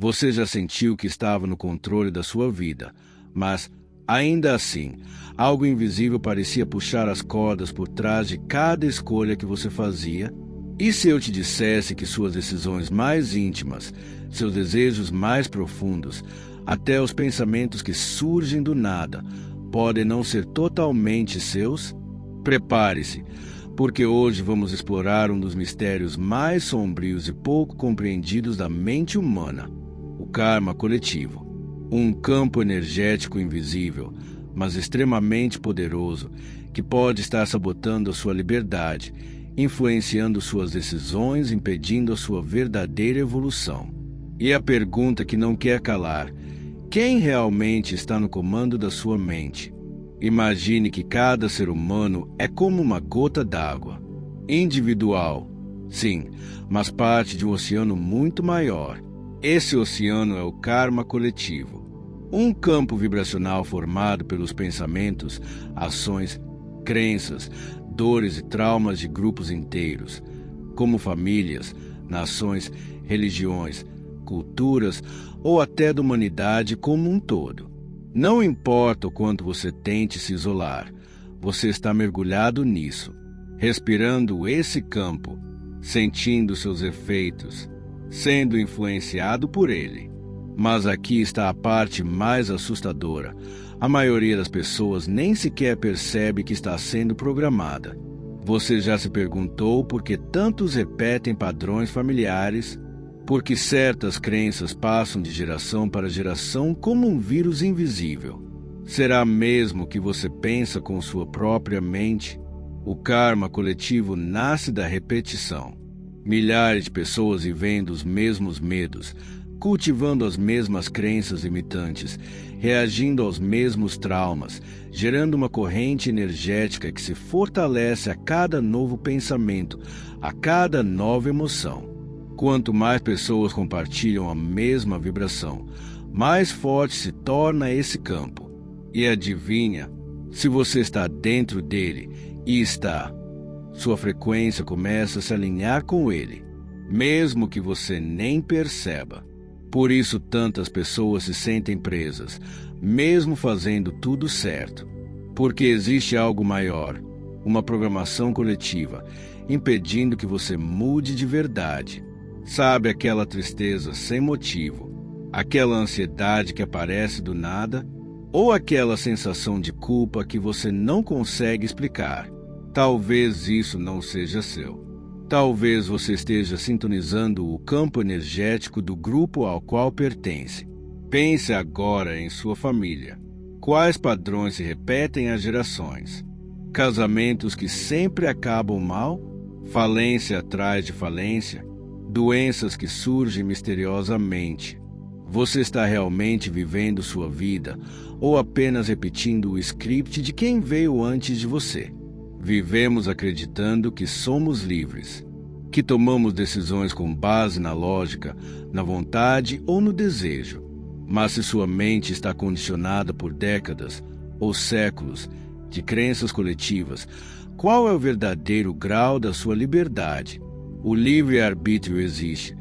Você já sentiu que estava no controle da sua vida, mas, ainda assim, algo invisível parecia puxar as cordas por trás de cada escolha que você fazia? E se eu te dissesse que suas decisões mais íntimas, seus desejos mais profundos, até os pensamentos que surgem do nada, podem não ser totalmente seus? Prepare-se, porque hoje vamos explorar um dos mistérios mais sombrios e pouco compreendidos da mente humana, o karma coletivo. Um campo energético invisível, mas extremamente poderoso, que pode estar sabotando a sua liberdade, influenciando suas decisões, impedindo a sua verdadeira evolução. E a pergunta que não quer calar: quem realmente está no comando da sua mente? Imagine que cada ser humano é como uma gota d'água, individual, sim, mas parte de um oceano muito maior. Esse oceano é o karma coletivo, um campo vibracional formado pelos pensamentos, ações, crenças, dores e traumas de grupos inteiros, como famílias, nações, religiões, culturas ou até da humanidade como um todo. Não importa o quanto você tente se isolar, você está mergulhado nisso, respirando esse campo, sentindo seus efeitos, sendo influenciado por ele. Mas aqui está a parte mais assustadora. A maioria das pessoas nem sequer percebe que está sendo programada. Você já se perguntou por que tantos repetem padrões familiares? Por que certas crenças passam de geração para geração como um vírus invisível? Será mesmo que você pensa com sua própria mente? O karma coletivo nasce da repetição. Milhares de pessoas vivendo os mesmos medos, cultivando as mesmas crenças limitantes, reagindo aos mesmos traumas, gerando uma corrente energética que se fortalece a cada novo pensamento, a cada nova emoção. Quanto mais pessoas compartilham a mesma vibração, mais forte se torna esse campo. E adivinha, se você está dentro dele, e está, sua frequência começa a se alinhar com ele, mesmo que você nem perceba. Por isso tantas pessoas se sentem presas, mesmo fazendo tudo certo. Porque existe algo maior, uma programação coletiva, impedindo que você mude de verdade. Sabe aquela tristeza sem motivo, aquela ansiedade que aparece do nada, ou aquela sensação de culpa que você não consegue explicar? Talvez isso não seja seu. Talvez você esteja sintonizando o campo energético do grupo ao qual pertence. Pense agora em sua família. Quais padrões se repetem há gerações? Casamentos que sempre acabam mal? Falência atrás de falência? Doenças que surgem misteriosamente? Você está realmente vivendo sua vida ou apenas repetindo o script de quem veio antes de você? Vivemos acreditando que somos livres, que tomamos decisões com base na lógica, na vontade ou no desejo. Mas se sua mente está condicionada por décadas ou séculos de crenças coletivas, qual é o verdadeiro grau da sua liberdade? O livre-arbítrio existe,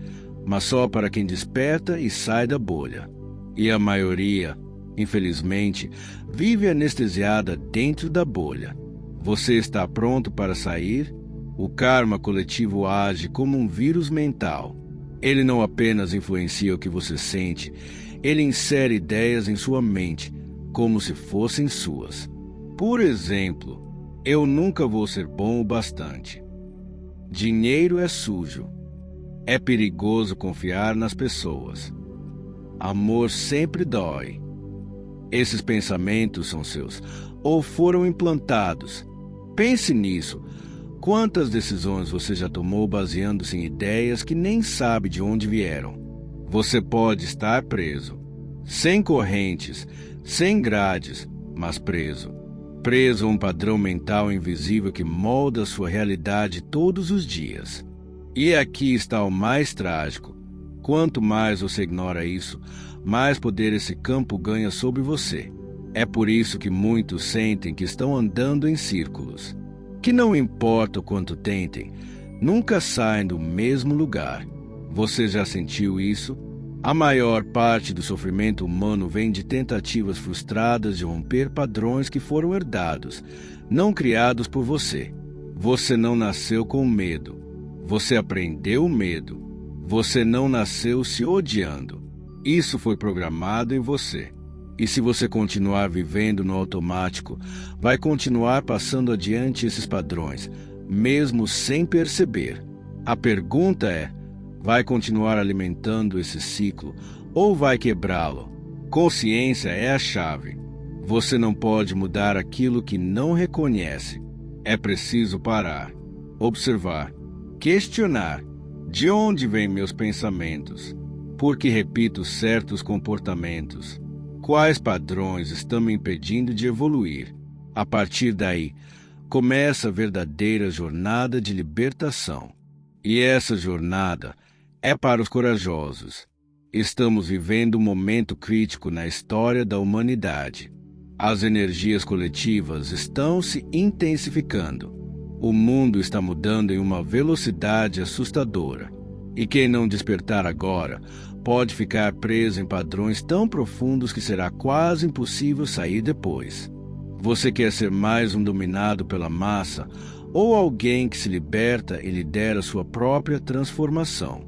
mas só para quem desperta e sai da bolha. E a maioria, infelizmente, vive anestesiada dentro da bolha. Você está pronto para sair? O karma coletivo age como um vírus mental. Ele não apenas influencia o que você sente, ele insere ideias em sua mente, como se fossem suas. Por exemplo, eu nunca vou ser bom o bastante. Dinheiro é sujo. É perigoso confiar nas pessoas. Amor sempre dói. Esses pensamentos são seus, ou foram implantados. Pense nisso. Quantas decisões você já tomou baseando-se em ideias que nem sabe de onde vieram? Você pode estar preso, sem correntes, sem grades, mas preso. Preso a um padrão mental invisível que molda sua realidade todos os dias. E aqui está o mais trágico. Quanto mais você ignora isso, mais poder esse campo ganha sobre você. É por isso que muitos sentem que estão andando em círculos, que não importa o quanto tentem, nunca saem do mesmo lugar. Você já sentiu isso? A maior parte do sofrimento humano vem de tentativas frustradas de romper padrões que foram herdados, não criados por você. Você não nasceu com medo. Você aprendeu o medo. Você não nasceu se odiando. Isso foi programado em você. E se você continuar vivendo no automático, vai continuar passando adiante esses padrões, mesmo sem perceber. A pergunta é: vai continuar alimentando esse ciclo ou vai quebrá-lo? Consciência é a chave. Você não pode mudar aquilo que não reconhece. É preciso parar, observar, questionar. De onde vêm meus pensamentos? Por que repito certos comportamentos? Quais padrões estão me impedindo de evoluir? A partir daí, começa a verdadeira jornada de libertação. E essa jornada é para os corajosos. Estamos vivendo um momento crítico na história da humanidade. As energias coletivas estão se intensificando. O mundo está mudando em uma velocidade assustadora. E quem não despertar agora pode ficar preso em padrões tão profundos que será quase impossível sair depois. Você quer ser mais um dominado pela massa ou alguém que se liberta e lidera sua própria transformação?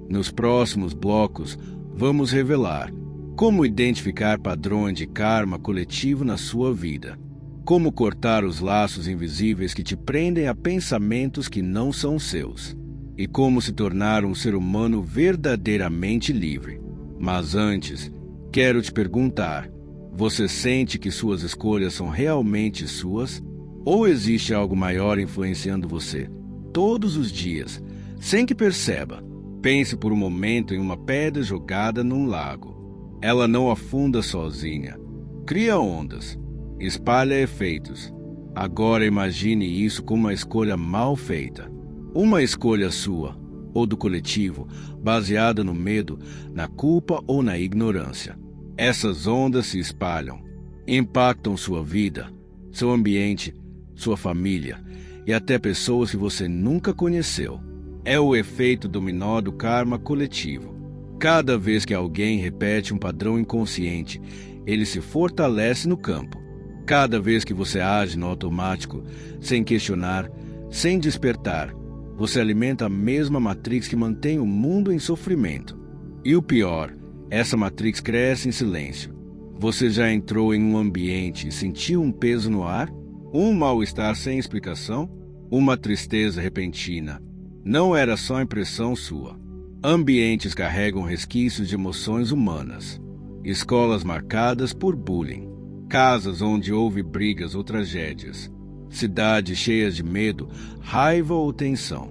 Nos próximos blocos, vamos revelar como identificar padrões de karma coletivo na sua vida, como cortar os laços invisíveis que te prendem a pensamentos que não são seus, e como se tornar um ser humano verdadeiramente livre. Mas antes, quero te perguntar: você sente que suas escolhas são realmente suas? Ou existe algo maior influenciando você todos os dias, sem que perceba? Pense por um momento em uma pedra jogada num lago. Ela não afunda sozinha. Cria ondas. Espalha efeitos. Agora imagine isso como uma escolha mal feita. Uma escolha sua, ou do coletivo, baseada no medo, na culpa ou na ignorância. Essas ondas se espalham, impactam sua vida, seu ambiente, sua família e até pessoas que você nunca conheceu. É o efeito dominó do karma coletivo. Cada vez que alguém repete um padrão inconsciente, ele se fortalece no campo. Cada vez que você age no automático, sem questionar, sem despertar, você alimenta a mesma matrix que mantém o mundo em sofrimento. E o pior, essa matrix cresce em silêncio. Você já entrou em um ambiente e sentiu um peso no ar? Um mal-estar sem explicação? Uma tristeza repentina? Não era só impressão sua. Ambientes carregam resquícios de emoções humanas. Escolas marcadas por bullying. Casas onde houve brigas ou tragédias. Cidades cheias de medo, raiva ou tensão.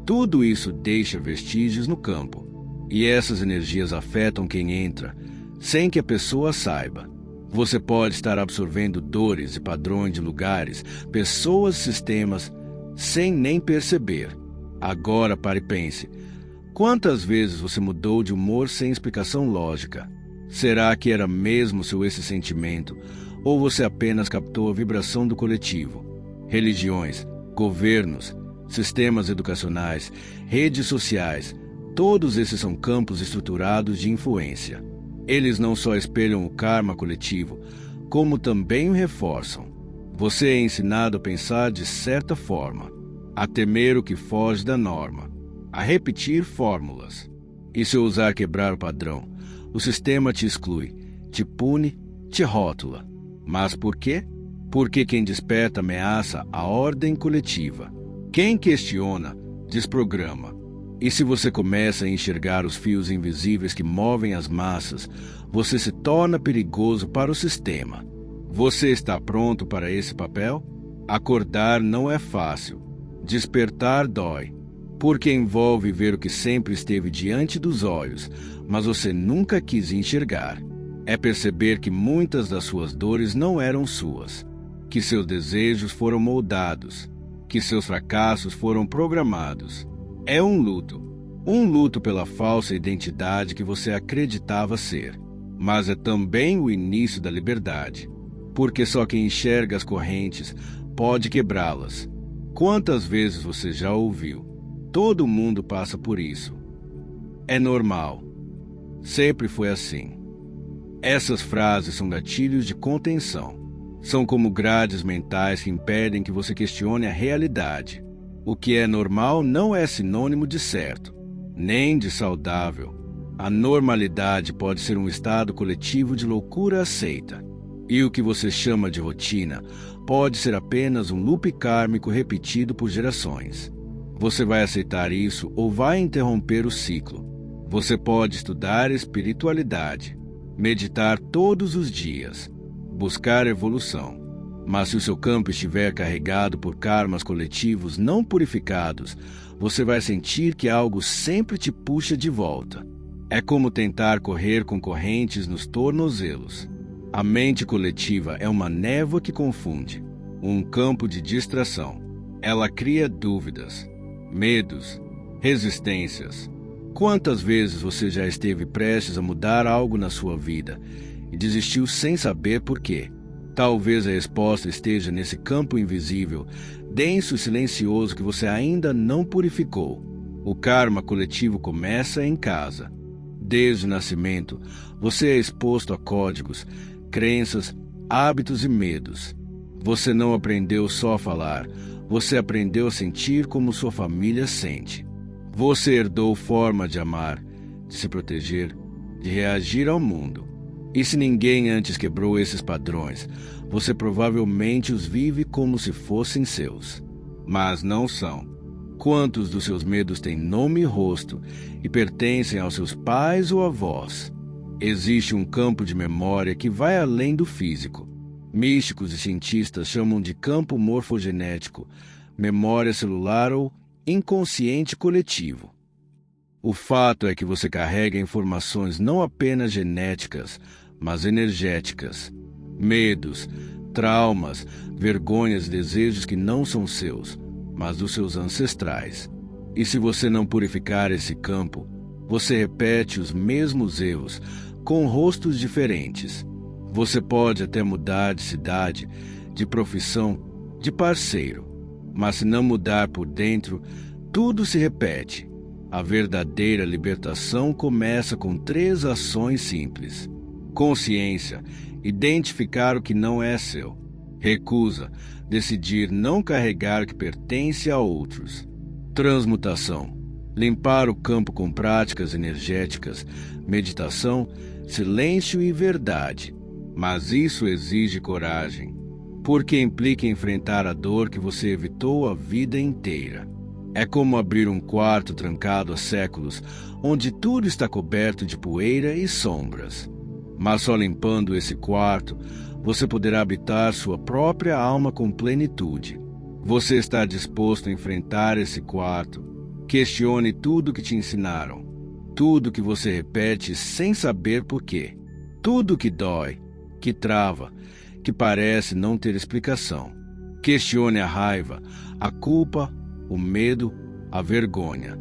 Tudo isso deixa vestígios no campo. E essas energias afetam quem entra, sem que a pessoa saiba. Você pode estar absorvendo dores e padrões de lugares, pessoas e sistemas, sem nem perceber. Agora pare e pense. Quantas vezes você mudou de humor sem explicação lógica? Será que era mesmo esse sentimento, ou você apenas captou a vibração do coletivo? Religiões, governos, sistemas educacionais, redes sociais, todos esses são campos estruturados de influência. Eles não só espelham o karma coletivo, como também o reforçam. Você é ensinado a pensar de certa forma, a temer o que foge da norma, a repetir fórmulas. E se ousar quebrar o padrão, o sistema te exclui, te pune, te rótula. Mas por quê? Porque quem desperta ameaça a ordem coletiva. Quem questiona, desprograma. E se você começa a enxergar os fios invisíveis que movem as massas, você se torna perigoso para o sistema. Você está pronto para esse papel? Acordar não é fácil. Despertar dói, porque envolve ver o que sempre esteve diante dos olhos, mas você nunca quis enxergar. É perceber que muitas das suas dores não eram suas, que seus desejos foram moldados, que seus fracassos foram programados. É um luto pela falsa identidade que você acreditava ser. Mas é também o início da liberdade, porque só quem enxerga as correntes pode quebrá-las. Quantas vezes você já ouviu? Todo mundo passa por isso. É normal. Sempre foi assim. Essas frases são gatilhos de contenção. São como grades mentais que impedem que você questione a realidade. O que é normal não é sinônimo de certo, nem de saudável. A normalidade pode ser um estado coletivo de loucura aceita. E o que você chama de rotina pode ser apenas um loop kármico repetido por gerações. Você vai aceitar isso ou vai interromper o ciclo. Você pode estudar espiritualidade, meditar todos os dias, buscar evolução. Mas se o seu campo estiver carregado por karmas coletivos não purificados, você vai sentir que algo sempre te puxa de volta. É como tentar correr com correntes nos tornozelos. A mente coletiva é uma névoa que confunde, um campo de distração. Ela cria dúvidas, medos, resistências. Quantas vezes você já esteve prestes a mudar algo na sua vida e desistiu sem saber por quê? Talvez a resposta esteja nesse campo invisível, denso e silencioso que você ainda não purificou. O karma coletivo começa em casa. Desde o nascimento, você é exposto a códigos, crenças, hábitos e medos. Você não aprendeu só a falar, você aprendeu a sentir como sua família sente. Você herdou forma de amar, de se proteger, de reagir ao mundo. E se ninguém antes quebrou esses padrões, você provavelmente os vive como se fossem seus. Mas não são. Quantos dos seus medos têm nome e rosto e pertencem aos seus pais ou avós? Existe um campo de memória que vai além do físico. Místicos e cientistas chamam de campo morfogenético, memória celular ou inconsciente coletivo. O fato é que você carrega informações não apenas genéticas, mas energéticas. Medos, traumas, vergonhas e desejos que não são seus, mas dos seus ancestrais. E se você não purificar esse campo, você repete os mesmos erros, com rostos diferentes. Você pode até mudar de cidade, de profissão, de parceiro. Mas se não mudar por dentro, tudo se repete. A verdadeira libertação começa com 3 ações simples. Consciência, identificar o que não é seu. Recusa, decidir não carregar o que pertence a outros. Transmutação, limpar o campo com práticas energéticas, meditação, silêncio e verdade. Mas isso exige coragem, porque implica enfrentar a dor que você evitou a vida inteira. É como abrir um quarto trancado há séculos, onde tudo está coberto de poeira e sombras. Mas só limpando esse quarto, você poderá habitar sua própria alma com plenitude. Você está disposto a enfrentar esse quarto? Questione tudo que te ensinaram, tudo que você repete sem saber por quê, tudo que dói, que trava, que parece não ter explicação. Questione a raiva, a culpa, o medo, a vergonha,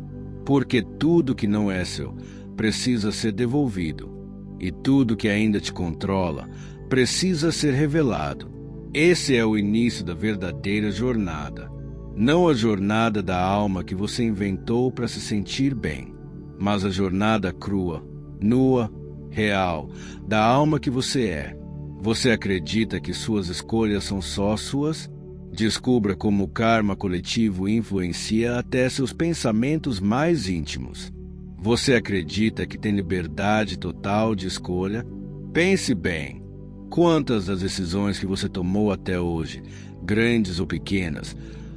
porque tudo que não é seu precisa ser devolvido. E tudo que ainda te controla precisa ser revelado. Esse é o início da verdadeira jornada. Não a jornada da alma que você inventou para se sentir bem, mas a jornada crua, nua, real, da alma que você é. Você acredita que suas escolhas são só suas? Descubra como o karma coletivo influencia até seus pensamentos mais íntimos. Você acredita que tem liberdade total de escolha? Pense bem. Quantas das decisões que você tomou até hoje, grandes ou pequenas,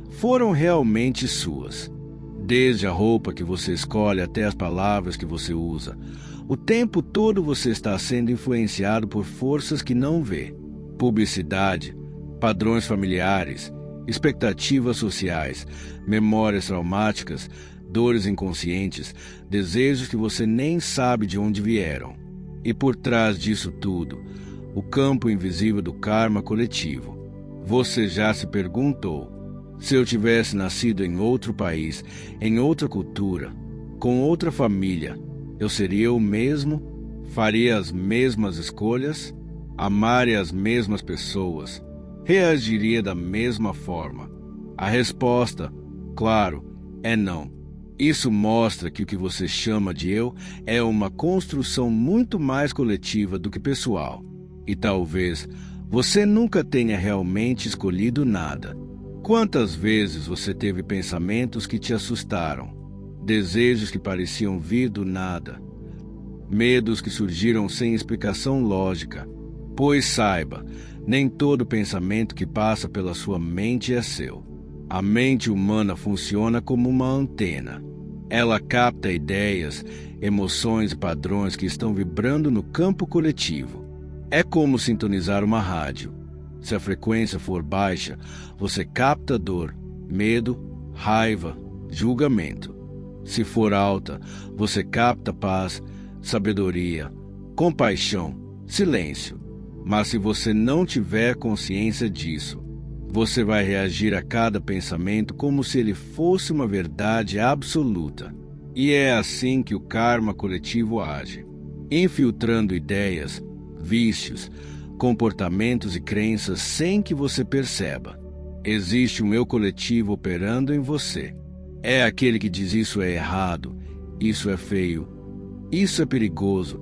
foram realmente suas? Desde a roupa que você escolhe até as palavras que você usa. O tempo todo você está sendo influenciado por forças que não vê. Publicidade, padrões familiares, expectativas sociais, memórias traumáticas, dores inconscientes, desejos que você nem sabe de onde vieram. E por trás disso tudo, o campo invisível do karma coletivo. Você já se perguntou: se eu tivesse nascido em outro país, em outra cultura, com outra família, eu seria o mesmo? Faria as mesmas escolhas? Amaria as mesmas pessoas? Reagiria da mesma forma? A resposta, claro, é não. Isso mostra que o que você chama de eu é uma construção muito mais coletiva do que pessoal. E talvez você nunca tenha realmente escolhido nada. Quantas vezes você teve pensamentos que te assustaram, desejos que pareciam vir do nada, medos que surgiram sem explicação lógica? Pois saiba, nem todo pensamento que passa pela sua mente é seu. A mente humana funciona como uma antena. Ela capta ideias, emoções e padrões que estão vibrando no campo coletivo. É como sintonizar uma rádio. Se a frequência for baixa, você capta dor, medo, raiva, julgamento. Se for alta, você capta paz, sabedoria, compaixão, silêncio. Mas se você não tiver consciência disso, você vai reagir a cada pensamento como se ele fosse uma verdade absoluta. E é assim que o karma coletivo age, infiltrando ideias, vícios, comportamentos e crenças sem que você perceba. Existe um eu coletivo operando em você. É aquele que diz isso é errado, isso é feio, isso é perigoso,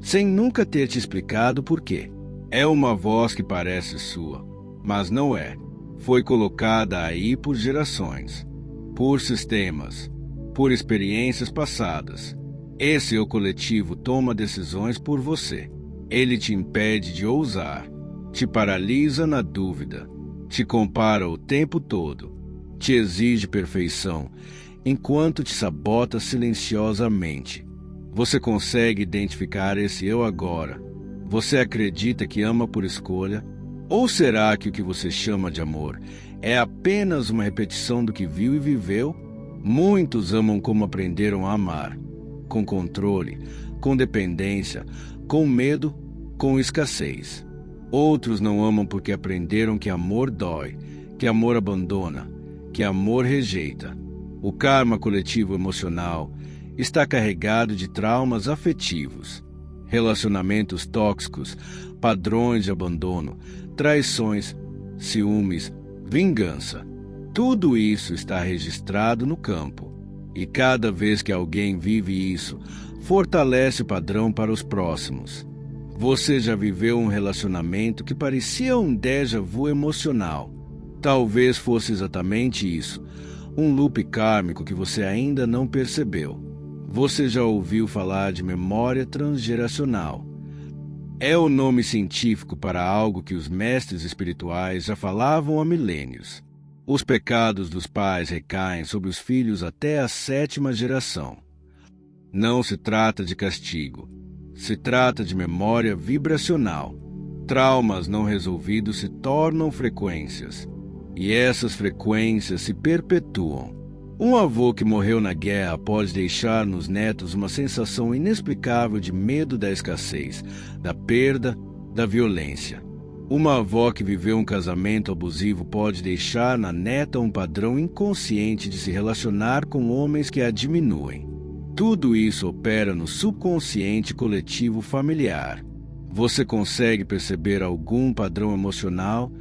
sem nunca ter te explicado por quê. É uma voz que parece sua, mas não é. Foi colocada aí por gerações, por sistemas, por experiências passadas. Esse eu coletivo toma decisões por você. Ele te impede de ousar, te paralisa na dúvida, te compara o tempo todo, te exige perfeição, enquanto te sabota silenciosamente. Você consegue identificar esse eu agora? Você acredita que ama por escolha? Ou será que o que você chama de amor é apenas uma repetição do que viu e viveu? Muitos amam como aprenderam a amar, com controle, com dependência, com medo, com escassez. Outros não amam porque aprenderam que amor dói, que amor abandona, que amor rejeita. O karma coletivo emocional está carregado de traumas afetivos, relacionamentos tóxicos, padrões de abandono, traições, ciúmes, vingança. Tudo isso está registrado no campo. E cada vez que alguém vive isso, fortalece o padrão para os próximos. Você já viveu um relacionamento que parecia um déjà vu emocional. Talvez fosse exatamente isso, um loop kármico que você ainda não percebeu. Você já ouviu falar de memória transgeracional. É o nome científico para algo que os mestres espirituais já falavam há milênios. Os pecados dos pais recaem sobre os filhos até a 7ª geração. Não se trata de castigo. Se trata de memória vibracional. Traumas não resolvidos se tornam frequências. E essas frequências se perpetuam. Um avô que morreu na guerra pode deixar nos netos uma sensação inexplicável de medo da escassez, da perda, da violência. Uma avó que viveu um casamento abusivo pode deixar na neta um padrão inconsciente de se relacionar com homens que a diminuem. Tudo isso opera no subconsciente coletivo familiar. Você consegue perceber algum padrão emocional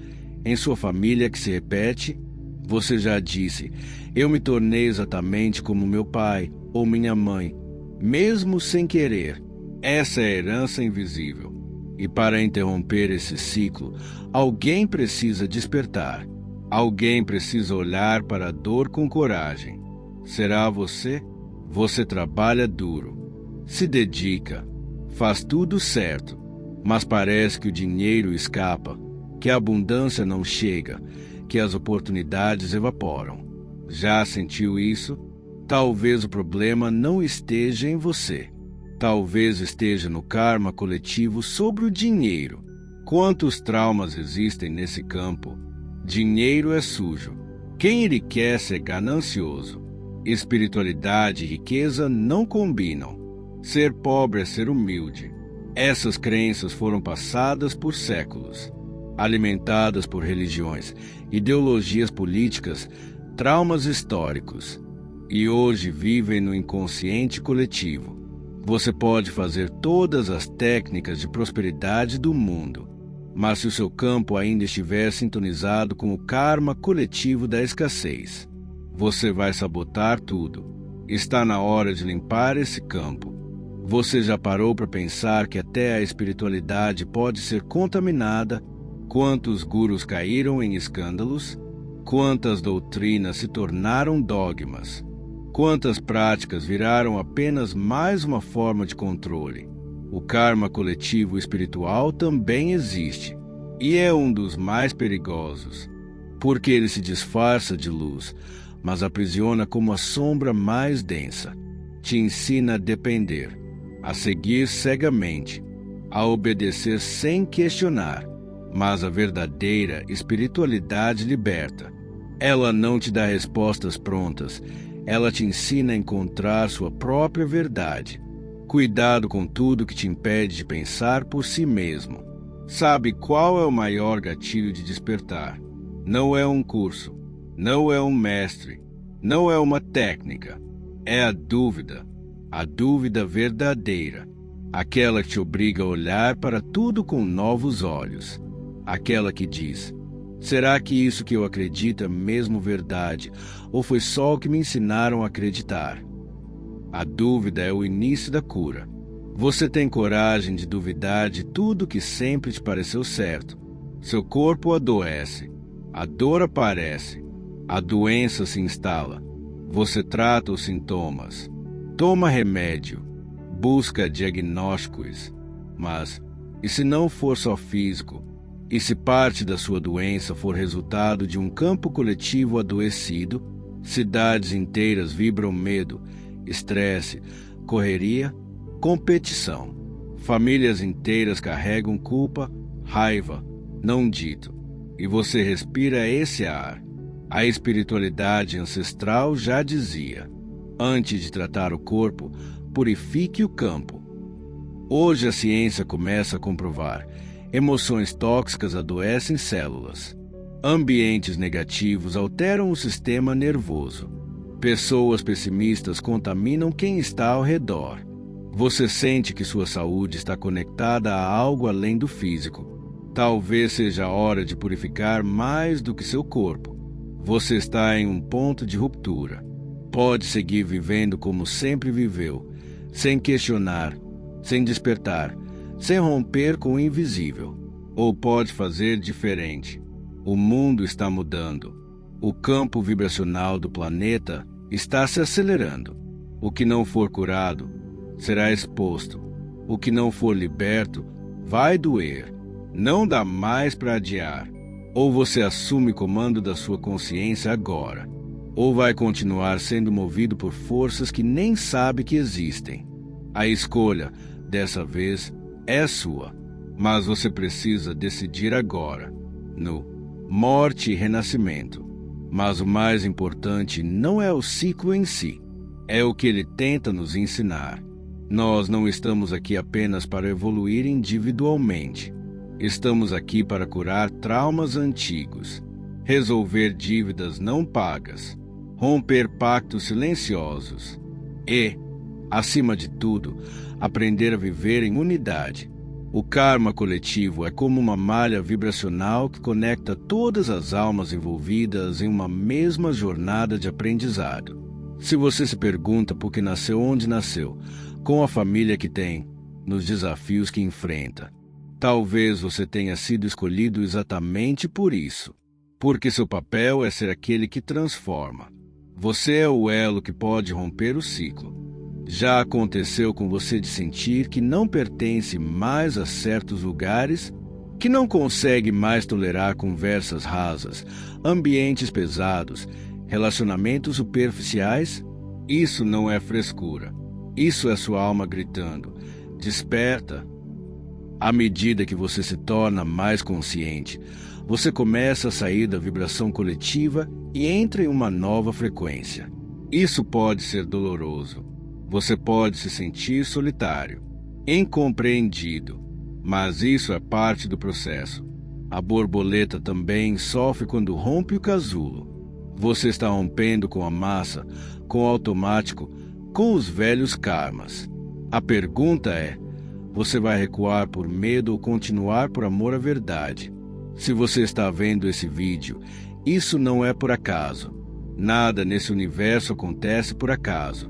em sua família que se repete? Você já disse, eu me tornei exatamente como meu pai ou minha mãe, mesmo sem querer. Essa é a herança invisível. E para interromper esse ciclo, alguém precisa despertar. Alguém precisa olhar para a dor com coragem. Será você? Você trabalha duro, se dedica, faz tudo certo, mas parece que o dinheiro escapa, que a abundância não chega, que as oportunidades evaporam. Já sentiu isso? Talvez o problema não esteja em você. Talvez esteja no karma coletivo sobre o dinheiro. Quantos traumas existem nesse campo? Dinheiro é sujo. Quem enriquece é ganancioso. Espiritualidade e riqueza não combinam. Ser pobre é ser humilde. Essas crenças foram passadas por séculos, alimentadas por religiões, ideologias políticas, traumas históricos, e hoje vivem no inconsciente coletivo. Você pode fazer todas as técnicas de prosperidade do mundo, mas se o seu campo ainda estiver sintonizado com o karma coletivo da escassez, você vai sabotar tudo. Está na hora de limpar esse campo. Você já parou para pensar que até a espiritualidade pode ser contaminada? Quantos gurus caíram em escândalos? Quantas doutrinas se tornaram dogmas? Quantas práticas viraram apenas mais uma forma de controle? O karma coletivo espiritual também existe, e é um dos mais perigosos, porque ele se disfarça de luz, mas aprisiona como a sombra mais densa. Te ensina a depender, a seguir cegamente, a obedecer sem questionar. Mas a verdadeira espiritualidade liberta. Ela não te dá respostas prontas, ela te ensina a encontrar sua própria verdade. Cuidado com tudo que te impede de pensar por si mesmo. Sabe qual é o maior gatilho de despertar? Não é um curso, não é um mestre, não é uma técnica. É a dúvida verdadeira, aquela que te obriga a olhar para tudo com novos olhos, aquela que diz: será que isso que eu acredito é mesmo verdade, ou foi só o que me ensinaram a acreditar? A dúvida é o início da cura. Você tem coragem de duvidar de tudo que sempre te pareceu certo. Seu corpo adoece, a dor aparece, a doença se instala. Você trata os sintomas, toma remédio, busca diagnósticos. Mas, e se não for só físico? E se parte da sua doença for resultado de um campo coletivo adoecido? Cidades inteiras vibram medo, estresse, correria, competição. Famílias inteiras carregam culpa, raiva, não dito. E você respira esse ar. A espiritualidade ancestral já dizia: antes de tratar o corpo, purifique o campo. Hoje a ciência começa a comprovar: emoções tóxicas adoecem células. Ambientes negativos alteram o sistema nervoso. Pessoas pessimistas contaminam quem está ao redor. Você sente que sua saúde está conectada a algo além do físico. Talvez seja a hora de purificar mais do que seu corpo. Você está em um ponto de ruptura. Pode seguir vivendo como sempre viveu, sem questionar, sem despertar, sem romper com o invisível. Ou pode fazer diferente. O mundo está mudando. O campo vibracional do planeta está se acelerando. O que não for curado será exposto. O que não for liberto vai doer. Não dá mais para adiar. Ou você assume comando da sua consciência agora, ou vai continuar sendo movido por forças que nem sabe que existem. A escolha, dessa vez, é sua, mas você precisa decidir agora, no morte e renascimento. Mas o mais importante não é o ciclo em si, é o que ele tenta nos ensinar. Nós não estamos aqui apenas para evoluir individualmente. Estamos aqui para curar traumas antigos, resolver dívidas não pagas, romper pactos silenciosos e, acima de tudo, aprender a viver em unidade. O karma coletivo é como uma malha vibracional que conecta todas as almas envolvidas em uma mesma jornada de aprendizado. Se você se pergunta por que nasceu onde nasceu, com a família que tem, nos desafios que enfrenta, talvez você tenha sido escolhido exatamente por isso, porque seu papel é ser aquele que transforma. Você é o elo que pode romper o ciclo. Já aconteceu com você de sentir que não pertence mais a certos lugares, que não consegue mais tolerar conversas rasas, ambientes pesados, relacionamentos superficiais? Isso não é frescura. Isso é sua alma gritando: desperta. À medida que você se torna mais consciente, você começa a sair da vibração coletiva e entra em uma nova frequência. Isso pode ser doloroso. Você pode se sentir solitário, incompreendido, mas isso é parte do processo. A borboleta também sofre quando rompe o casulo. Você está rompendo com a massa, com o automático, com os velhos karmas. A pergunta é: você vai recuar por medo ou continuar por amor à verdade? Se você está vendo esse vídeo, isso não é por acaso. Nada nesse universo acontece por acaso.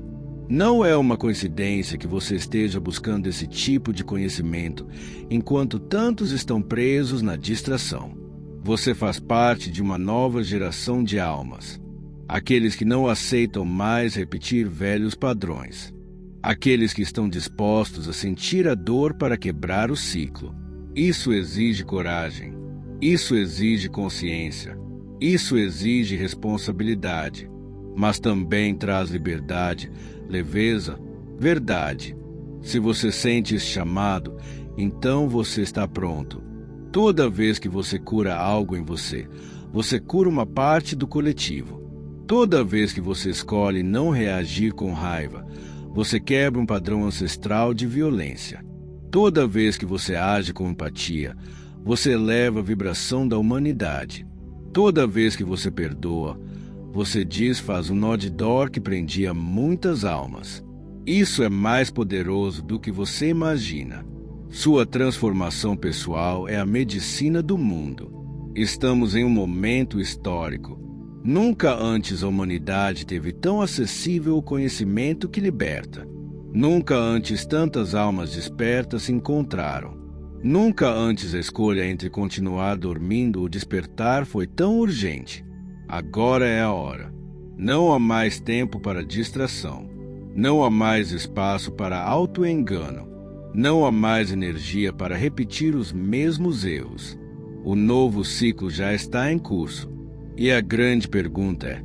Não é uma coincidência que você esteja buscando esse tipo de conhecimento, enquanto tantos estão presos na distração. Você faz parte de uma nova geração de almas. Aqueles que não aceitam mais repetir velhos padrões. Aqueles que estão dispostos a sentir a dor para quebrar o ciclo. Isso exige coragem. Isso exige consciência. Isso exige responsabilidade. Mas também traz liberdade, leveza, verdade. Se você sente esse chamado, então você está pronto. Toda vez que você cura algo em você, você cura uma parte do coletivo. Toda vez que você escolhe não reagir com raiva, você quebra um padrão ancestral de violência. Toda vez que você age com empatia, você eleva a vibração da humanidade. Toda vez que você perdoa, você desfaz um nó de dor que prendia muitas almas. Isso é mais poderoso do que você imagina. Sua transformação pessoal é a medicina do mundo. Estamos em um momento histórico. Nunca antes a humanidade teve tão acessível o conhecimento que liberta. Nunca antes tantas almas despertas se encontraram. Nunca antes a escolha entre continuar dormindo ou despertar foi tão urgente. Agora é a hora. Não há mais tempo para distração. Não há mais espaço para auto-engano. Não há mais energia para repetir os mesmos erros. O novo ciclo já está em curso. E a grande pergunta é: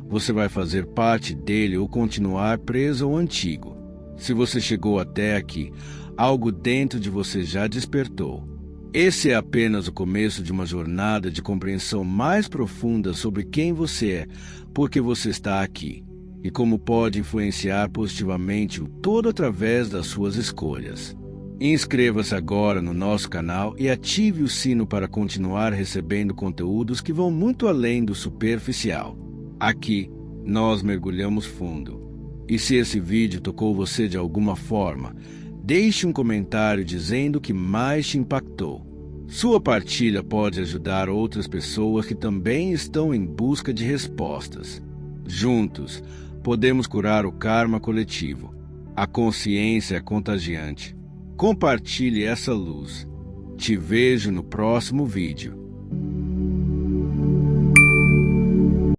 você vai fazer parte dele ou continuar preso ao antigo? Se você chegou até aqui, algo dentro de você já despertou. Esse é apenas o começo de uma jornada de compreensão mais profunda sobre quem você é, por que você está aqui, e como pode influenciar positivamente o todo através das suas escolhas. Inscreva-se agora no nosso canal e ative o sino para continuar recebendo conteúdos que vão muito além do superficial. Aqui, nós mergulhamos fundo. E se esse vídeo tocou você de alguma forma, deixe um comentário dizendo o que mais te impactou. Sua partilha pode ajudar outras pessoas que também estão em busca de respostas. Juntos, podemos curar o karma coletivo. A consciência é contagiante. Compartilhe essa luz. Te vejo no próximo vídeo.